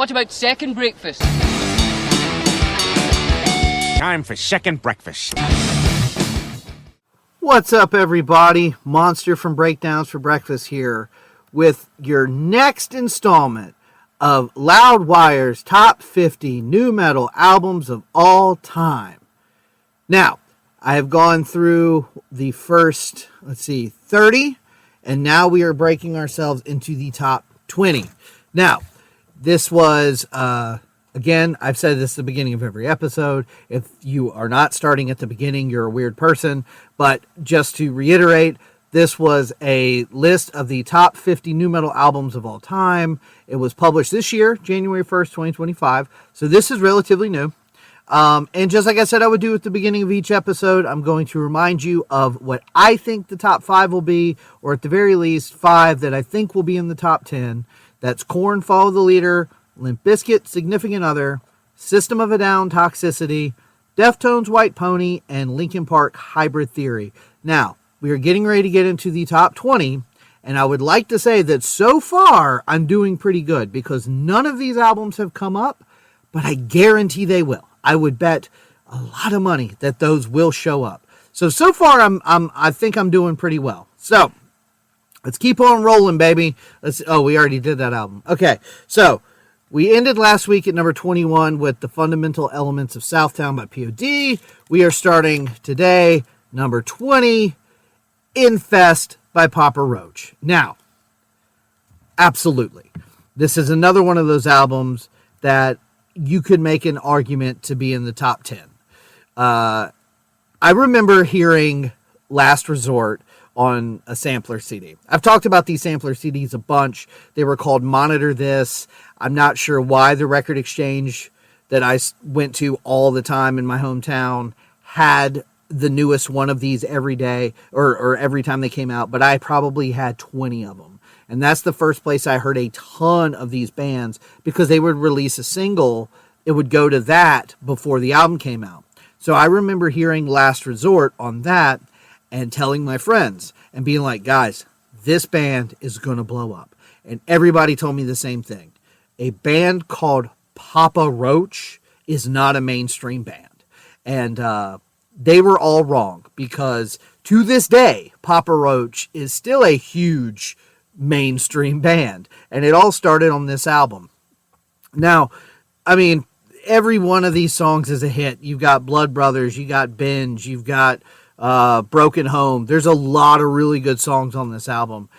What about second breakfast? Time for second breakfast. What's up, everybody? Monster from Breakdowns for Breakfast here with your next installment of Loudwire's Top 50 Nu Metal Albums of All Time. Now, I have gone through the first, 30, and now we are breaking ourselves into the top 20. Now, this was, again, I've said this at the beginning of every episode. If you are not starting at the beginning, you're a weird person. But just to reiterate, this was a list of the top 50 nu metal albums of all time. It was published this year, January 1st, 2025. So this is relatively new. And just like I said I would do at the beginning of each episode, I'm going to remind you of what I think the top 5 will be, or at the very least 5 that I think will be in the top 10. That's Korn, Follow the Leader, Limp Bizkit, Significant Other, System of a Down, Toxicity, Deftones, White Pony, and Linkin Park, Hybrid Theory. Now, we are getting ready to get into the top 20, and I would like to say that so far, I'm doing pretty good, because none of these albums have come up, but I guarantee they will. I would bet a lot of money that those will show up. So far, I think I'm doing pretty well. So, let's keep on rolling, baby. We already did that album. Okay, so we ended last week at number 21 with The Fundamental Elements of Southtown by POD. We are starting today, number 20, Infest by Papa Roach. Now, absolutely, this is another one of those albums that you could make an argument to be in the top 10. I remember hearing Last Resort on a sampler CD. I've talked about these sampler CDs a bunch. They were called Monitor This. I'm not sure why the record exchange that I went to all the time in my hometown had the newest one of these every day or every time they came out, but I probably had 20 of them. And that's the first place I heard a ton of these bands, because they would release a single. It would go to that before the album came out. So I remember hearing Last Resort on that and telling my friends and being like, guys, this band is going to blow up. And everybody told me the same thing. A band called Papa Roach is not a mainstream band. And they were all wrong, because to this day, Papa Roach is still a huge mainstream band. And it all started on this album. Now, I mean, every one of these songs is a hit. You've got Blood Brothers, you got Binge, you've got Broken Home. There's a lot of really good songs on this album.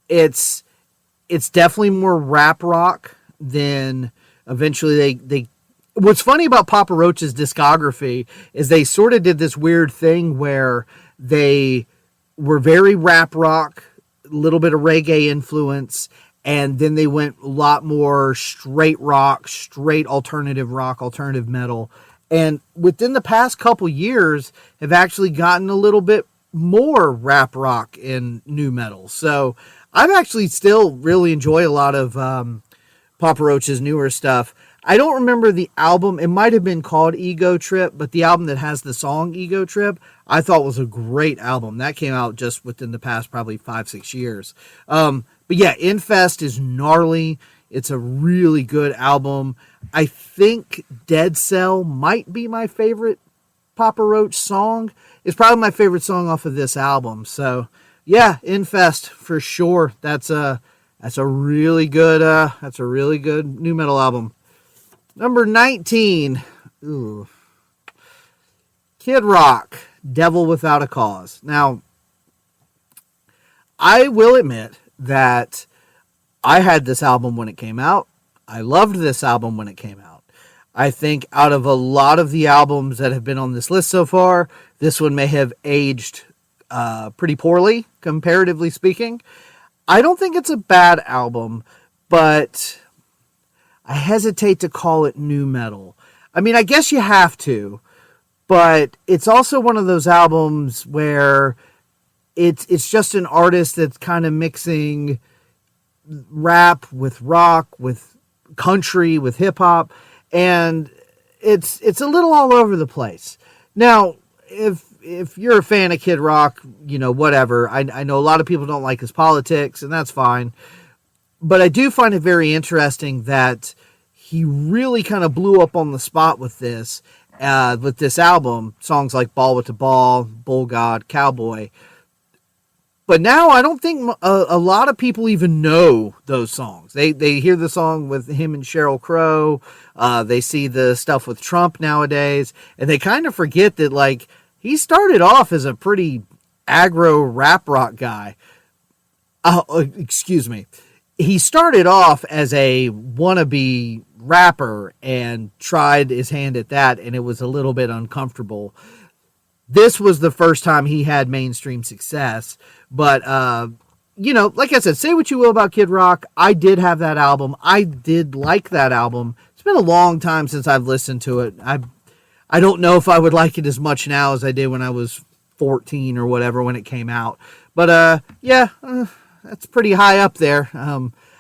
It's definitely more rap rock than eventually they what's funny about Papa Roach's discography is they sort of did this weird thing where they were very rap rock, a little bit of reggae influence, and then they went a lot more straight rock, straight alternative rock, alternative metal. And within the past couple years have actually gotten a little bit more rap rock in nu metal. So I've actually still really enjoy a lot of Papa Roach's newer stuff. I don't remember the album. It might have been called Ego Trip, but the album that has the song Ego Trip, I thought was a great album. That came out just within the past probably 5-6 years. But yeah, Infest is gnarly. It's a really good album. I think Dead Cell might be my favorite Papa Roach song. It's probably my favorite song off of this album. So yeah, Infest for sure. That's a really good nu metal album. Number 19. Ooh. Kid Rock, Devil Without a Cause. Now, I will admit that I had this album when it came out. I loved this album when it came out. I think out of a lot of the albums that have been on this list so far, this one may have aged pretty poorly, comparatively speaking. I don't think it's a bad album, but I hesitate to call it nu metal. I mean, I guess you have to, but it's also one of those albums where it's just an artist that's kind of mixing rap with rock, with country, with hip hop, and it's a little all over the place. Now, if you're a fan of Kid Rock, you know, whatever. I know a lot of people don't like his politics, and that's fine. But I do find it very interesting that he really kind of blew up on the spot with this album. Songs like Ball with the Ball, Bull God, Cowboy. But now I don't think a lot of people even know those songs. They hear the song with him and Sheryl Crow. They see the stuff with Trump nowadays, and they kind of forget that, like, he started off as a pretty aggro rap rock guy. Excuse me. He started off as a wannabe rapper and tried his hand at that, and it was a little bit uncomfortable. This was the first time he had mainstream success. But, like I said, say what you will about Kid Rock. I did have that album. I did like that album. It's been a long time since I've listened to it. I don't know if I would like it as much now as I did when I was 14 or whatever when it came out. But, that's pretty high up there.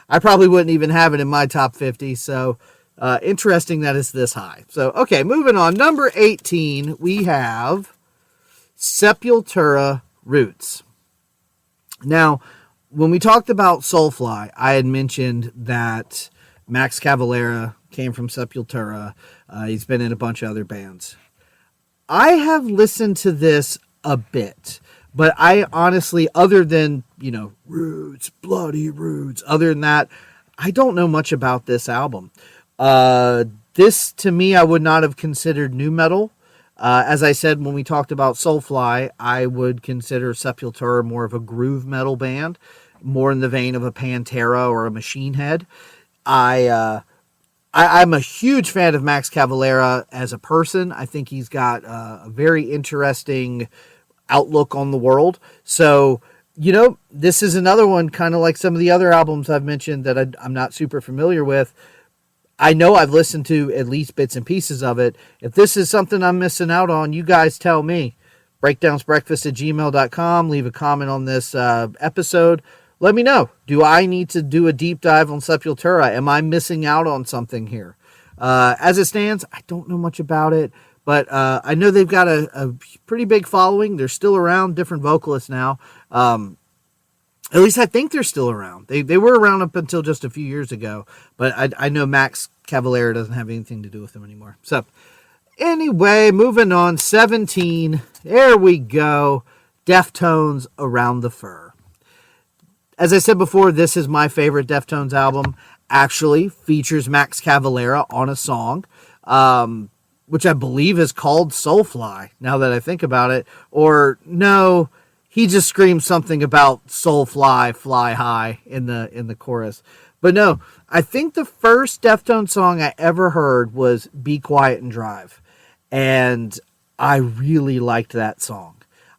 I probably wouldn't even have it in my top 50. So, interesting that it's this high. So, okay, moving on. Number 18, we have Sepultura, Roots. Now, when we talked about Soulfly, I had mentioned that Max Cavalera came from Sepultura. He's been in a bunch of other bands. I have listened to this a bit, but I honestly, other than, Roots, Bloody Roots, other than that, I don't know much about this album. This, to me, I would not have considered NuMetal. As I said, when we talked about Soulfly, I would consider Sepultura more of a groove metal band, more in the vein of a Pantera or a Machine Head. I'm a huge fan of Max Cavalera as a person. I think he's got a very interesting outlook on the world. So, this is another one, kind of like some of the other albums I've mentioned that I'm not super familiar with. I know I've listened to at least bits and pieces of it. If this is something I'm missing out on, you guys tell me. breakdownsbreakfast@gmail.com. Leave a comment on this episode. Let me know. Do I need to do a deep dive on Sepultura? Am I missing out on something here? As it stands, I don't know much about it, but I know they've got a pretty big following. They're still around, different vocalists now. At least I think they're still around. They were around up until just a few years ago, but I know Max Cavalera doesn't have anything to do with them anymore. So, anyway, moving on. 17. There we go. Deftones, Around the Fur. As I said before, this is my favorite Deftones album. Actually, features Max Cavalera on a song, which I believe is called Soulfly, now that I think about it. Or, no, he just screams something about Soulfly, fly high in the chorus. But no, I think the first Deftones song I ever heard was Be Quiet and Drive. And I really liked that song.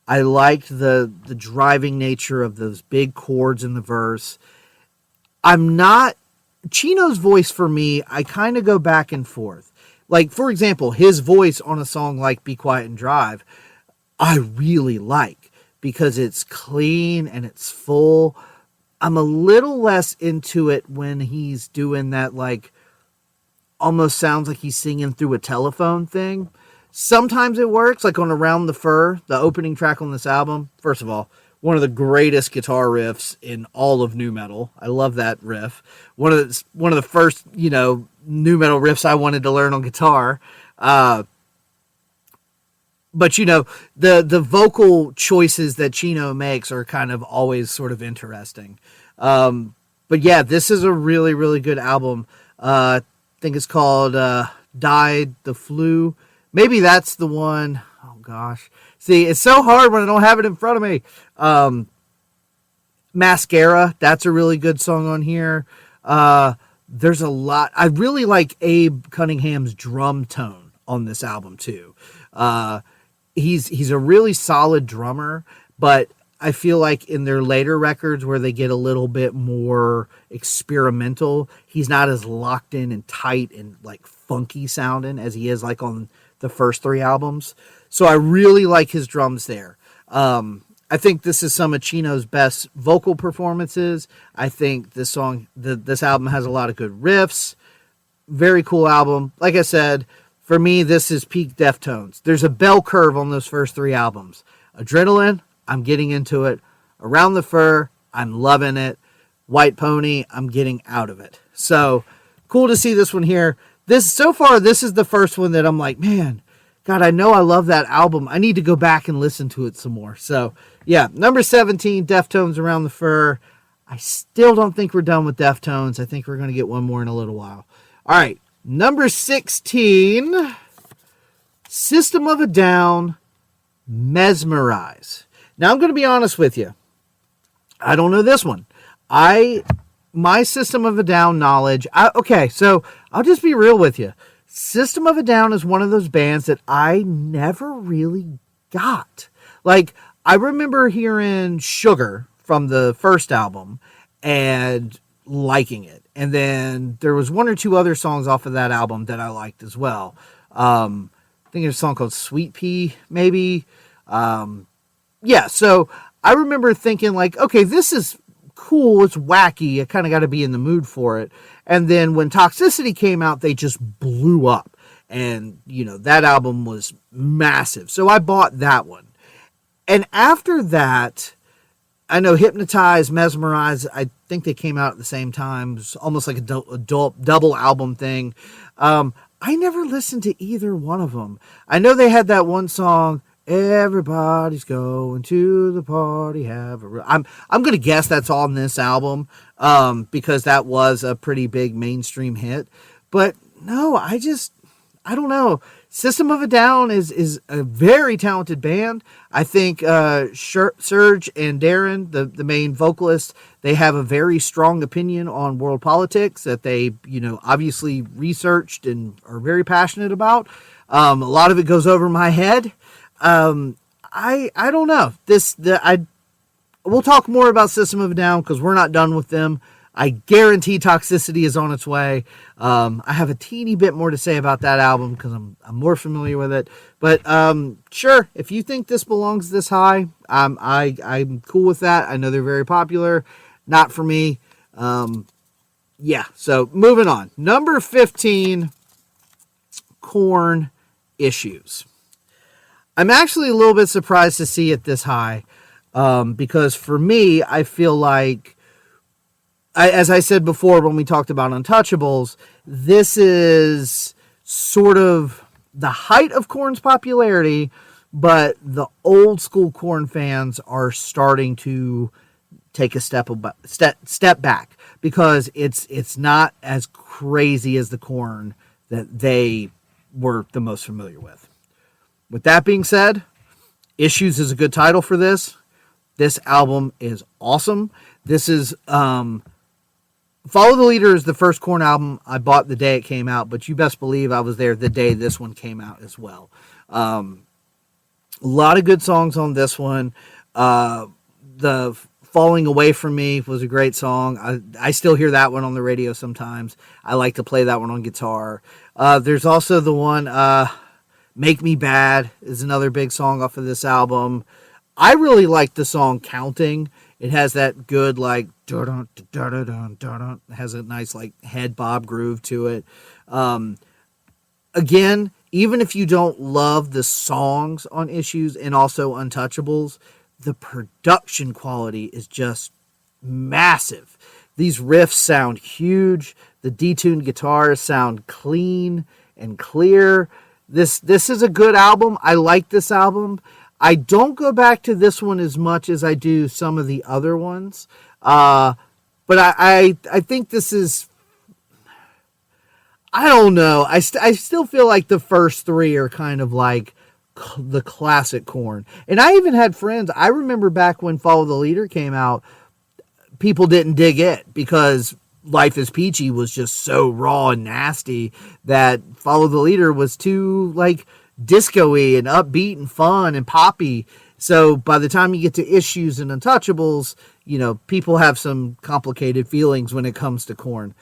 I liked the driving nature of those big chords in the verse. Chino's voice for me, I kind of go back and forth. Like, for example, his voice on a song like Be Quiet and Drive, I really like. Because it's clean and it's full. I'm a little less into it when he's doing that, like, almost sounds like he's singing through a telephone thing. Sometimes it works, like on Around the Fur, the opening track on this album. First of all, one of the greatest guitar riffs in all of NuMetal. I love that riff. One of the first, NuMetal riffs I wanted to learn on guitar. But, the vocal choices that Chino makes are kind of always sort of interesting. But, yeah, this is a really, really good album. I think it's called Died the Flu. Maybe that's the one. Oh, gosh. See, it's so hard when I don't have it in front of me. Mascara, that's a really good song on here. There's a lot. I really like Abe Cunningham's drum tone on this album, too. He's a really solid drummer, but I feel like in their later records where they get a little bit more experimental, he's not as locked in and tight and like funky sounding as he is like on the first three albums. So I really like his drums there. I think this is some of Chino's best vocal performances. I think this album has a lot of good riffs. Very cool album. Like I said, for me, this is peak Deftones. There's a bell curve on those first three albums. Adrenaline, I'm getting into it. Around the Fur, I'm loving it. White Pony, I'm getting out of it. So cool to see this one here. So far, this is the first one that I'm like, man, God, I know I love that album. I need to go back and listen to it some more. So, yeah, number 17, Deftones, Around the Fur. I still don't think we're done with Deftones. I think we're going to get one more in a little while. All right, number 16, System of a Down, Mesmerize. Now, I'm going to be honest with you. I don't know this one. My System of a Down knowledge. Okay, so I'll just be real with you. System of a Down is one of those bands that I never really got. Like, I remember hearing Sugar from the first album and liking it. And then there was one or two other songs off of that album that I liked as well. I think there's a song called Sweet Pea, maybe. Yeah, so I remember thinking like, okay, this is cool. It's wacky. I kind of got to be in the mood for it. And then when Toxicity came out, they just blew up. And, that album was massive. So I bought that one. And after that, I know Hypnotize, Mesmerize, I think they came out at the same time. It was almost like a double album thing. I never listened to either one of them. I know they had that one song, Everybody's Going to the Party. I'm going to guess that's on this album because that was a pretty big mainstream hit. But no, I don't know. System of a Down is a very talented band. I think Serge and Darren, the main vocalist, they have a very strong opinion on world politics that they, obviously researched and are very passionate about. A lot of it goes over my head. I don't know. We'll talk more about System of a Down because we're not done with them. I guarantee Toxicity is on its way. I have a teeny bit more to say about that album because I'm more familiar with it. But sure, if you think this belongs this high, I'm cool with that. I know they're very popular. Not for me. Yeah, so moving on. Number 15, Korn, Issues. I'm actually a little bit surprised to see it this high because for me, I feel like, as I said before when we talked about Untouchables, this is sort of the height of Korn's popularity, but the old school Korn fans are starting to take a step back because it's not as crazy as the Korn that they were the most familiar with. With that being said, Issues is a good title for this. This album is awesome. This is Follow the Leader is the first Korn album I bought the day it came out, but you best believe I was there the day this one came out as well. A lot of good songs on this one. The Falling Away From Me was a great song. I still hear that one on the radio sometimes. I like to play that one on guitar. There's also the one, Make Me Bad is another big song off of this album. I really like the song Counting. It has that good, like, dun dun dun dun dun. It has a nice, like, head bob groove to it. Again, even if you don't love the songs on Issues and also Untouchables, the production quality is just massive. These riffs sound huge. The detuned guitars sound clean and clear. This is a good album. I like this album. I don't go back to this one as much as I do some of the other ones. But I think this is, I don't know. I still feel like the first three are kind of like the classic Korn. And I even had friends, I remember back when Follow the Leader came out, people didn't dig it because Life is Peachy was just so raw and nasty that Follow the Leader was too, like, disco-y and upbeat and fun and poppy. So by the time you get to Issues and Untouchables, people have some complicated feelings when it comes to Korn.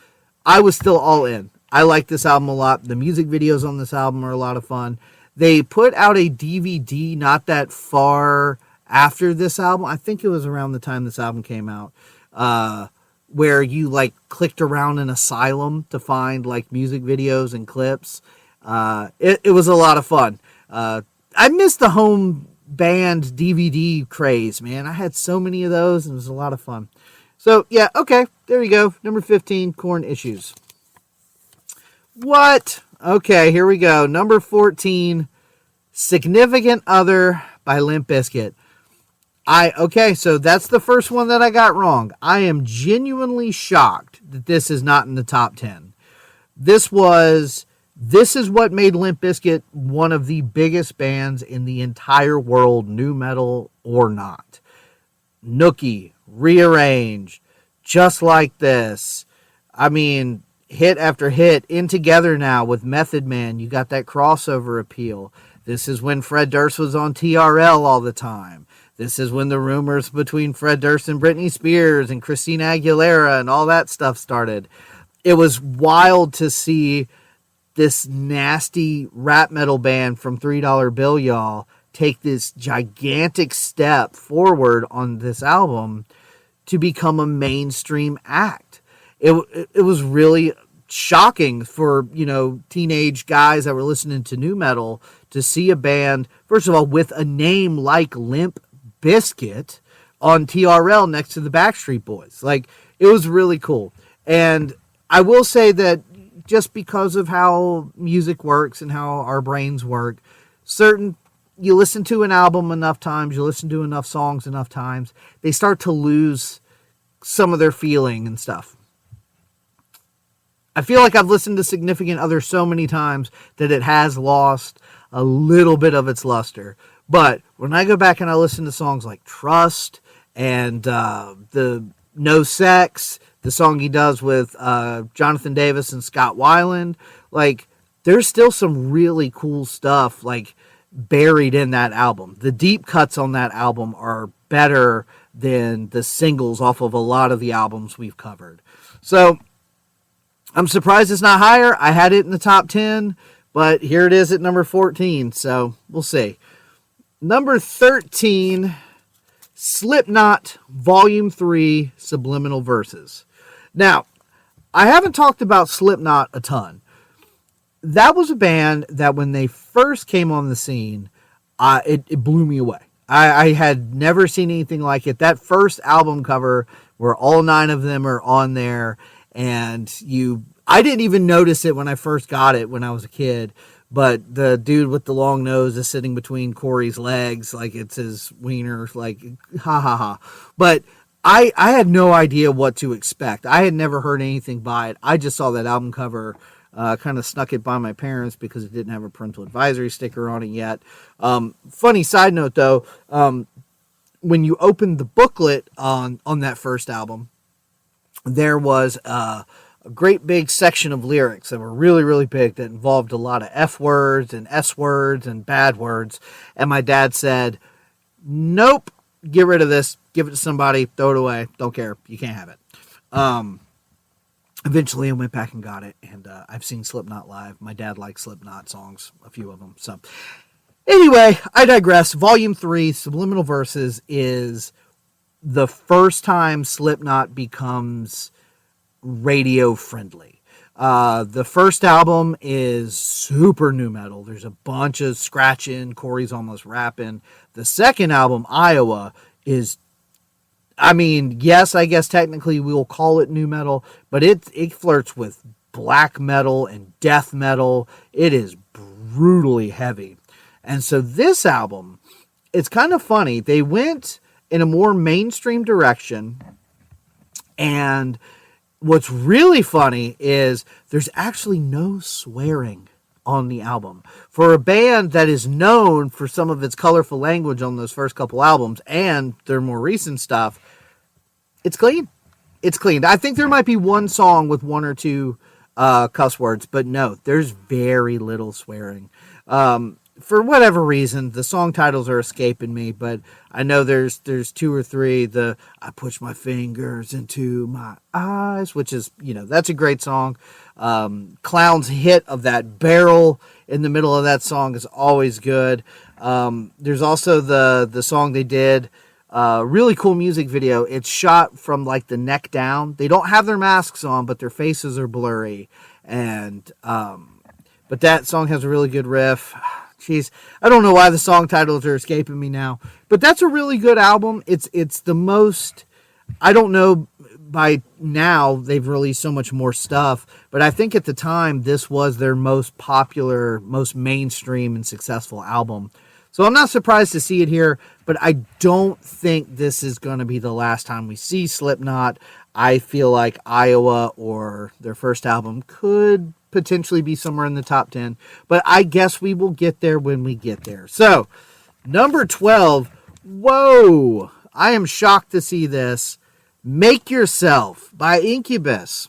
I was still all in. I like this album a lot. The music videos on this album are a lot of fun. They put out a DVD not that far after this album. I think it was around the time this album came out, where you, like, clicked around an asylum to find, like, music videos and clips. It was a lot of fun. I missed the home band DVD craze, man. I had so many of those, and it was a lot of fun. So, yeah, okay, there you go. Number 15, Korn, Issues. What? Okay, here we go. Number 14, Significant Other by Limp Bizkit. Okay, so that's the first one that I got wrong. I am genuinely shocked that this is not in the top 10. This is what made Limp Bizkit one of the biggest bands in the entire world, nu metal or not. Nookie, Rearranged, Just Like This. I mean, hit after hit. In Together Now with Method Man, you got that crossover appeal. This is when Fred Durst was on TRL all the time. This is when the rumors between Fred Durst and Britney Spears and Christina Aguilera and all that stuff started. It was wild to see this nasty rap metal band from $3 Bill Y'all take this gigantic step forward on this album to become a mainstream act. It was really shocking for, teenage guys that were listening to nu metal to see a band, first of all, with a name like Limp Bizkit on TRL next to the Backstreet Boys. Like, it was really cool. And I will say that just because of how music works and how our brains work, you listen to an album enough times, you listen to enough songs enough times, they start to lose some of their feeling and stuff. I feel like I've listened to Significant Other so many times that it has lost a little bit of its luster. But when I go back and I listen to songs like Trust and the No Sex, the song he does with Jonathan Davis and Scott Weiland, like, there's still some really cool stuff like buried in that album. The deep cuts on that album are better than the singles off of a lot of the albums we've covered. So I'm surprised it's not higher. I had it in the top 10, but here it is at number 14, so we'll see. Number 13, Slipknot Volume 3, Subliminal Verses. Now, I haven't talked about Slipknot a ton. That was a band that when they first came on the scene, it blew me away. I had never seen anything like it. That first album cover where all 9 of them are on there, and I didn't even notice it when I first got it when I was a kid, but the dude with the long nose is sitting between Corey's legs like it's his wiener, like, ha ha ha. But I had no idea what to expect. I had never heard anything by it. I just saw that album cover, kind of snuck it by my parents because it didn't have a parental advisory sticker on it yet. Funny side note, though, when you opened the booklet on that first album, there was a great big section of lyrics that were really, really big that involved a lot of F words and S words and bad words. And my dad said, nope, get rid of this. Give it to somebody. Throw it away. Don't care. You can't have it. Eventually I went back and got it, and I've seen Slipknot live. My dad likes Slipknot songs, a few of them. So anyway, I digress. Volume 3, Subliminal Verses, is the first time Slipknot becomes radio friendly. The first album is super nu metal. There's a bunch of scratching. Corey's almost rapping. The second album, Iowa, is, yes, I guess technically we'll call it nu metal, but it flirts with black metal and death metal. It is brutally heavy. And so this album, it's kind of funny. They went in a more mainstream direction, and what's really funny is there's actually no swearing on the album. For a band that is known for some of its colorful language on those first couple albums and their more recent stuff, it's clean. It's clean. I think there might be one song with 1 or 2 cuss words, but no, there's very little swearing. For whatever reason, the song titles are escaping me, but I know there's 2 or 3. I push my fingers into my eyes, which is, that's a great song. Clown's hit of that barrel in the middle of that song is always good. There's also the song they did, really cool music video. It's shot from like the neck down. They don't have their masks on, but their faces are blurry. And, but that song has a really good riff. Jeez, I don't know why the song titles are escaping me now, but that's a really good album. It's the most, I don't know, by now they've released so much more stuff, but I think at the time this was their most popular, most mainstream and successful album. So I'm not surprised to see it here, but I don't think this is going to be the last time we see Slipknot. I feel like Iowa or their first album could potentially be somewhere in the top 10, but I guess we will get there when we get there. So, number 12, whoa, I am shocked to see this. Make Yourself by Incubus.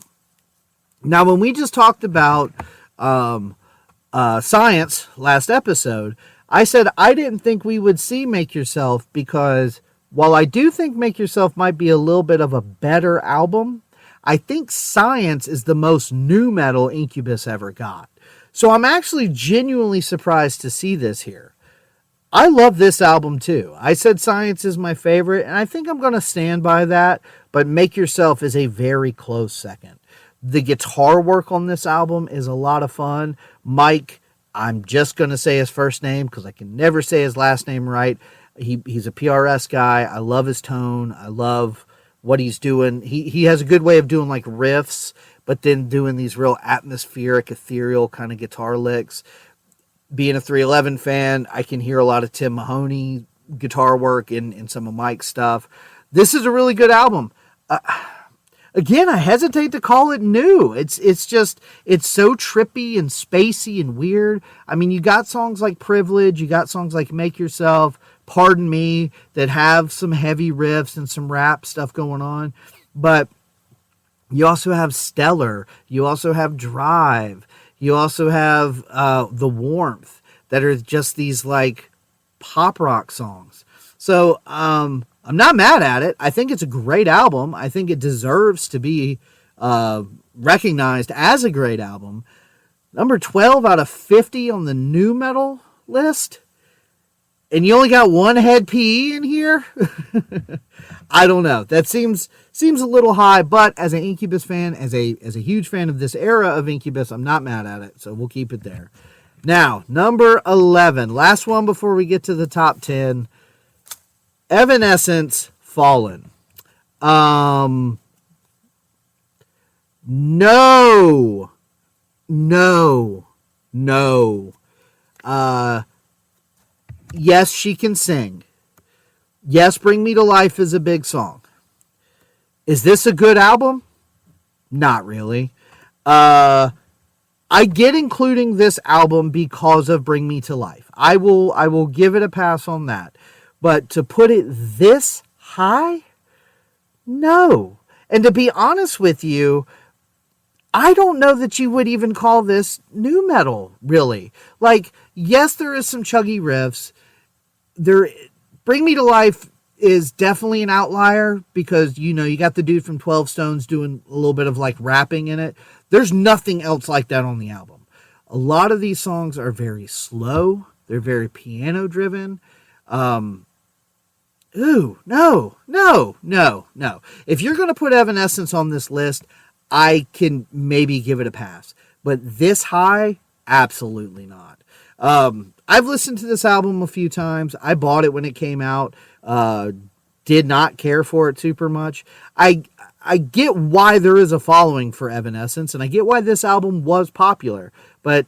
Now, when we just talked about Science last episode, I said I didn't think we would see Make Yourself because while I do think Make Yourself might be a little bit of a better album, I think Science is the most NuMetal Incubus ever got. So I'm actually genuinely surprised to see this here. I love this album too. I said Science is my favorite, and I think I'm going to stand by that, but Make Yourself is a very close second. The guitar work on this album is a lot of fun. Mike, I'm just going to say his first name because I can never say his last name right. He's a PRS guy. I love his tone. I love what he's doing. He has a good way of doing like riffs, but then doing these real atmospheric, ethereal kind of guitar licks. Being a 311 fan, I can hear a lot of Tim Mahoney guitar work in some of Mike's stuff. This is a really good album. Again, I hesitate to call it new. It's so trippy and spacey and weird. I mean, you got songs like Privilege, you got songs like Make Yourself, Pardon Me, that have some heavy riffs and some rap stuff going on. But you also have Stellar, you also have Drive, you also have The Warmth, that are just these like pop rock songs. So I'm not mad at it. I think it's a great album. I think it deserves to be recognized as a great album. Number 12 out of 50 on the NuMetal list. And you only got one head PE in here? I don't know. That seems a little high, but as an Incubus fan, as a huge fan of this era of Incubus, I'm not mad at it, so we'll keep it there. Now, number 11, last one before we get to the top 10, Evanescence, Fallen. No. Yes, she can sing. Yes, Bring Me to Life is a big song. Is this a good album? Not really. I get including this album because of Bring Me to Life. I will give it a pass on that. But to put it this high? No. And to be honest with you, I don't know that you would even call this NuMetal, really. Like, yes, there is some chuggy riffs. Bring Me to Life is definitely an outlier because, you got the dude from 12 Stones doing a little bit of like rapping in it. There's nothing else like that on the album. A lot of these songs are very slow. They're very piano driven. No. If you're going to put Evanescence on this list, I can maybe give it a pass. But this high, absolutely not. I've listened to this album a few times. I bought it when it came out. Did not care for it super much. I get why there is a following for Evanescence, and I get why this album was popular, but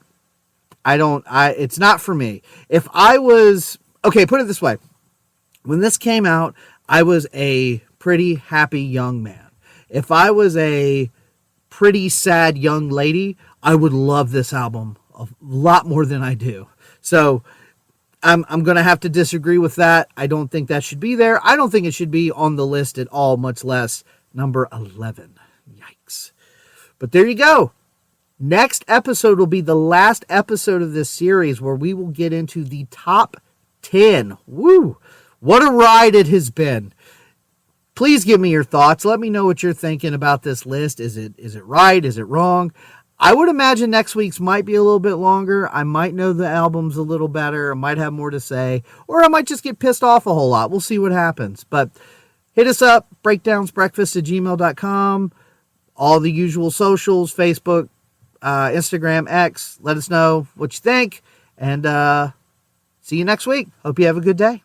it's not for me. If I was, okay, put it this way. When this came out, I was a pretty happy young man. If I was a pretty sad young lady, I would love this album a lot more than I do. So I'm going to have to disagree with that. I don't think that should be there. I don't think it should be on the list at all, much less number 11. Yikes. But there you go. Next episode will be the last episode of this series where we will get into the top 10. Woo! What a ride it has been. Please give me your thoughts. Let me know what you're thinking about this list. Is it right? Is it wrong? I would imagine next week's might be a little bit longer. I might know the albums a little better. I might have more to say. Or I might just get pissed off a whole lot. We'll see what happens. But hit us up, breakdownsbreakfast@gmail.com. All the usual socials, Facebook, Instagram, X. Let us know what you think. And see you next week. Hope you have a good day.